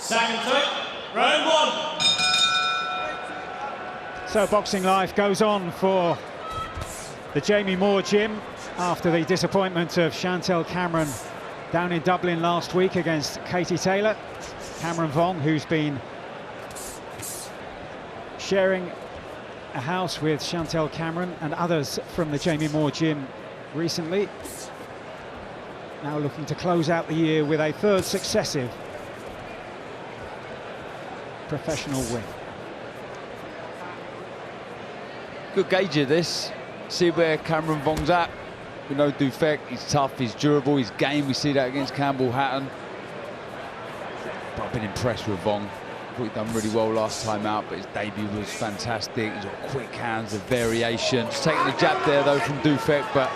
Second take, round one. So Boxing Life goes on for the Jamie Moore gym after the disappointment of Chantel Cameron down in Dublin last week against Katie Taylor. Cameron Vuong, who's been sharing a house with Chantel Cameron and others from the Jamie Moore gym recently, now looking to close out the year with a third successive professional win. Good gauge of this. See where Cameron Vuong's at. We know Dufek, he's tough, he's durable, he's game. We see that against Campbell Hatton. But I've been impressed with Vuong. I thought he'd done really well last time out, but his debut was fantastic. He's got quick hands, a variation. Just taking the jab there though from Dufek, but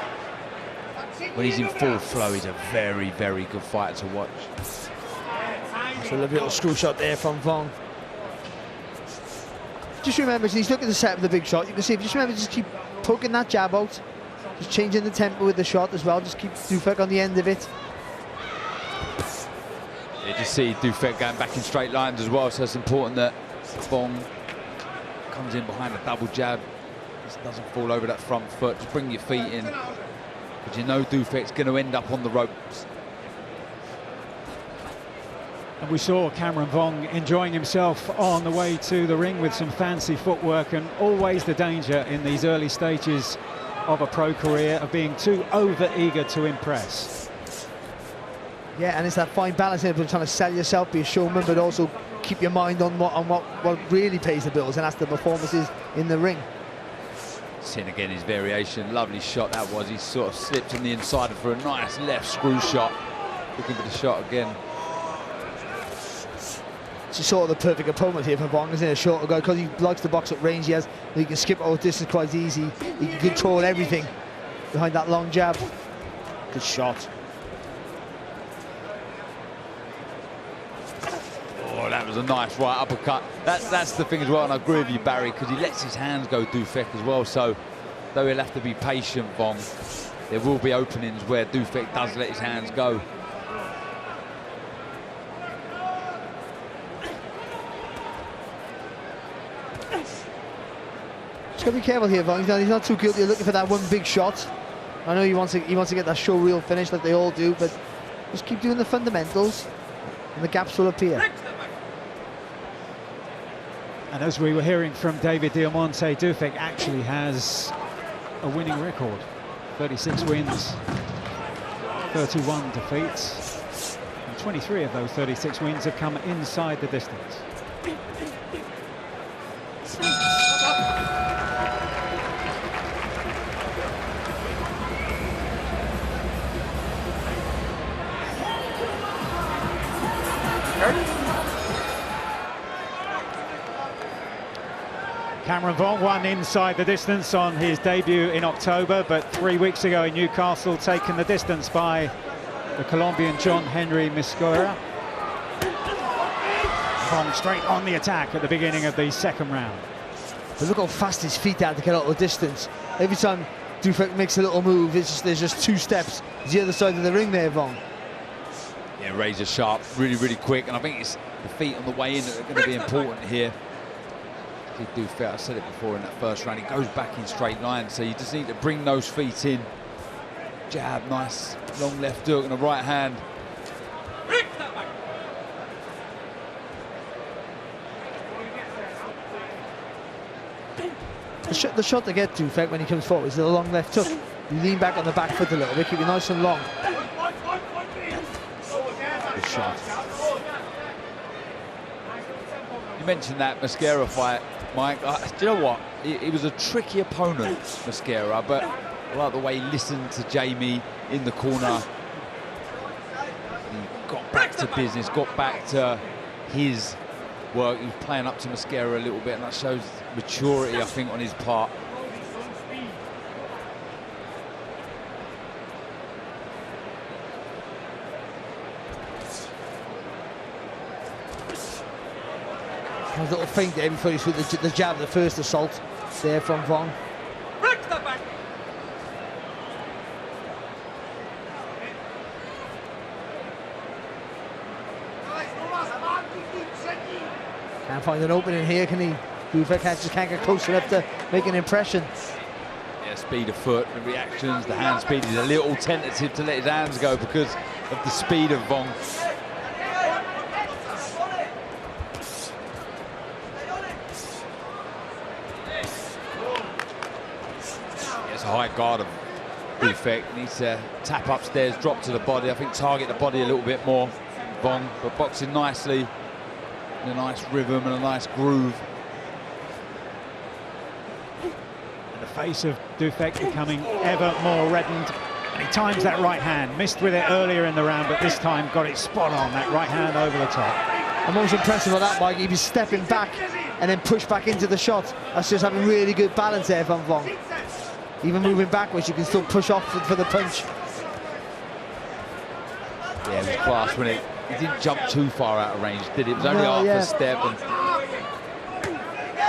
when he's in full flow, he's a very, very good fighter to watch. That's a lovely little screw shot there from Vuong. Just remember, he's looking to set up the big shot. You can see, just remember, just keep poking that jab out. Just changing the tempo with the shot as well. Just keep Dufek on the end of it. You just see Dufek going back in straight lines as well, so it's important that Vuong comes in behind a double jab. Just doesn't fall over that front foot. Just bring your feet in. But you know Dufek's going to end up on the ropes. And we saw Cameron Vuong enjoying himself on the way to the ring with some fancy footwork, and always the danger in these early stages of a pro career of being too over-eager to impress. Yeah, and it's that fine balance here between trying to sell yourself, be a showman, but also keep your mind on what really pays the bills, and that's the performances in the ring. Seeing again his variation, lovely shot that was. He sort of slipped on the inside for a nice left screw shot. Looking for the shot again. It's sort of the perfect opponent here for Vuong, isn't it? A shorter guy, because he likes to box at range. He can skip out distance quite easy. He can control everything behind that long jab. Good shot. Oh, that was a nice right uppercut. That's the thing as well, and I agree with you, Barry, because he lets his hands go, Dufek, as well. So, though he'll have to be patient, Vuong, there will be openings where Dufek does let his hands go. Just got to be careful here, Vuong. He's not too guilty of looking for that one big shot. I know he wants to get that show reel finish like they all do, but just keep doing the fundamentals, and the gaps will appear. And as we were hearing from David Diamante, Dufek actually has a winning record. 36 wins, 31 defeats, and 23 of those 36 wins have come inside the distance. Cameron Vuong won inside the distance on his debut in October, but 3 weeks ago in Newcastle, taken the distance by the Colombian John Henry Mosquera. Vuong straight on the attack at the beginning of the second round. But look how fast his feet are to get out of the distance. Every time Dufek makes a little move, there's just 2 steps. It's the other side of the ring there, Vuong. Yeah, razor sharp, really, really quick, and I think it's the feet on the way in that are going to be important here. Dufek, I said it before in that first round, he goes back in straight lines, so you just need to bring those feet in. Jab, nice long left hook and a right hand. The shot to get Dufek when he comes forward is the long left hook. You lean back on the back foot a little bit, keep it nice and long. Good shot. You mentioned that Mosquera fight, Mike. Do you know what? He was a tricky opponent, Mosquera, but I like the way he listened to Jamie in the corner. He got back to business, got back to his work. He was playing up to Mosquera a little bit, and that shows maturity, I think, on his part. A little feint there before he threw the jab, the first assault there from Vuong. Can't find an opening here, can he? Dufek just can't get close enough to make an impression. Yeah, speed of foot, the reactions, the hand speed. He's a little tentative to let his hands go because of the speed of Vuong. It's a high guard of Dufek. Needs to tap upstairs, drop to the body. I think target the body a little bit more, Vuong, but boxing nicely, in a nice rhythm and a nice groove. The face of Dufek becoming ever more reddened, and he times that right hand. Missed with it earlier in the round, but this time got it spot on, that right hand over the top. I'm most impressed with that, Mike. He was stepping back and then push back into the shot. That's just having really good balance there from Vuong. Even moving backwards, you can still push off for the punch. Yeah, it was class when he didn't jump too far out of range, did it? It was only half a step, and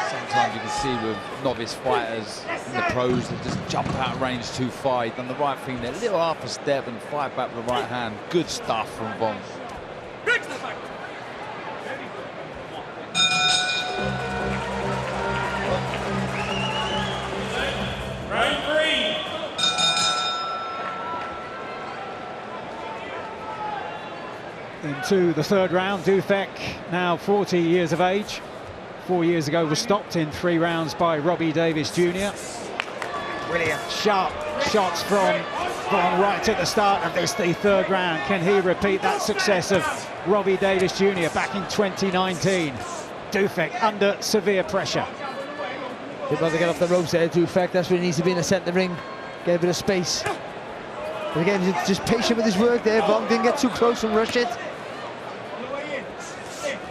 sometimes you can see with novice fighters in the pros that just jump out of range too far. He's done the right thing there, a little half a step and fired back with the right hand. Good stuff from Vuong. Round 3. Into the third round, Dufek, now 40 years of age. 4 years ago was stopped in 3 rounds by Robbie Davis Jr. Brilliant, sharp shots from Vuong right at the start of the third round. Can he repeat that success of Robbie Davis Jr. back in 2019? Dufek under severe pressure. He'd rather get off the ropes there, Dufek. That's where he needs to be in the centre ring. Get a bit of space. But again, just patient with his work there. Vuong didn't get too close and rush it.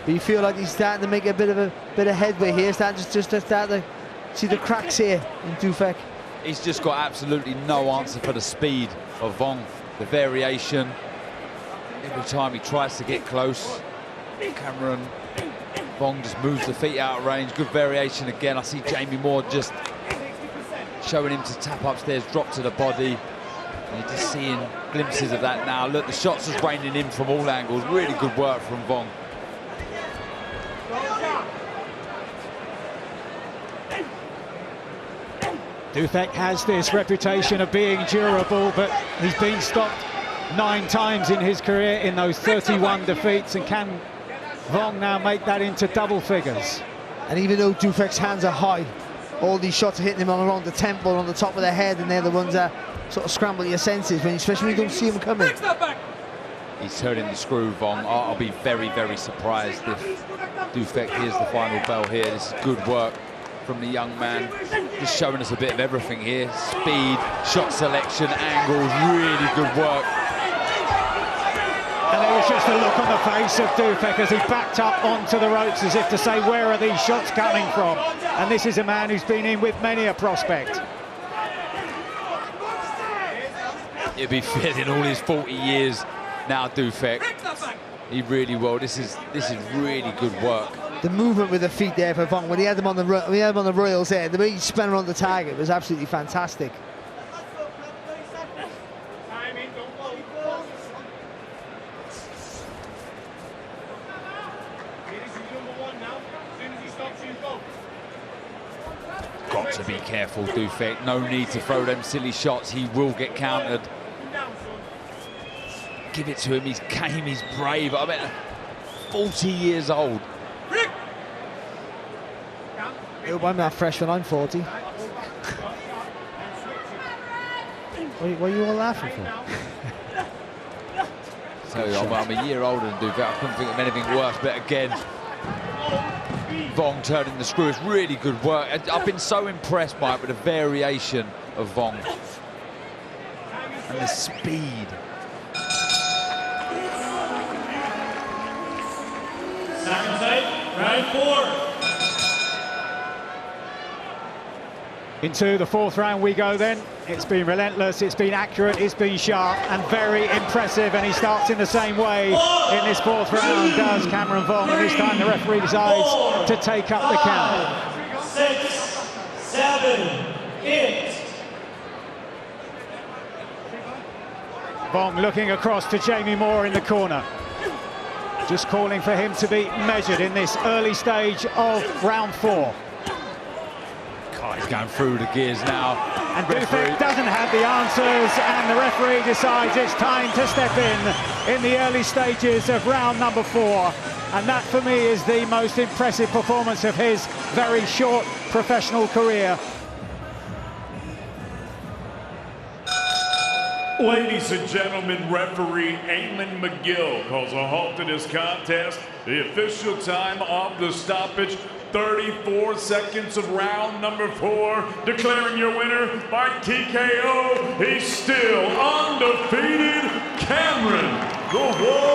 But you feel like he's starting to make a bit of headway here. Starting just to start to see the cracks here in Dufek. He's just got absolutely no answer for the speed of Vuong. The variation. Every time he tries to get close, Cameron Vuong just moves the feet out of range. Good variation again. I see Jamie Moore just showing him to tap upstairs, drop to the body. And you're just seeing glimpses of that now. Look, the shots just raining in from all angles. Really good work from Vuong. Dufek has this reputation of being durable, but he's been stopped 9 times in his career in those 31 defeats. And can Vuong now make that into double figures? And even though Dufek's hands are high, all these shots are hitting him on around the temple, on the top of the head, and they're the ones that sort of scramble your senses, especially when you don't see him coming. He's turning the screw, Vuong. I'll be very, very surprised if Dufek hears the final bell here. This is good work from the young man, just showing us a bit of everything here. Speed, shot selection, angles, really good work. And there was just a look on the face of Dufek as he backed up onto the ropes as if to say, where are these shots coming from? And this is a man who's been in with many a prospect. He'll be fit in all his 40 years now, Dufek. He really will. This is really good work. The movement with the feet there for Vuong, when he had them on the Royals there, the way he spun around the target was absolutely fantastic. Got to be careful, Dufek. No need to throw them silly shots. He will get countered. Give it to him. He's game. He's brave. I mean, 40 years old. I'm not fresh when I'm 40. What are you all laughing for? Tell you, I'm a year older than Dufek. I couldn't think of anything worse. But again, Vuong turning the screw. It's really good work. I've been so impressed by it with the variation of Vuong and the speed. Second set, round 4. Into the fourth round we go then. It's been relentless, it's been accurate, it's been sharp and very impressive, and he starts in the same way in this fourth round, does Cameron Vuong, and this time the referee decides to take up the count. 6, 7, 8. Vuong looking across to Jamie Moore in the corner. just calling for him to be measured in this early stage of round 4. God, he's going through the gears now. And Dufek doesn't have the answers, and the referee decides it's time to step in the early stages of round number 4. And that, for me, is the most impressive performance of his very short professional career. Ladies and gentlemen, referee Eamon McGill calls a halt to this contest. The official time of the stoppage, 34 seconds of round number 4. Declaring your winner by TKO, he's still undefeated, Cameron the Vuong.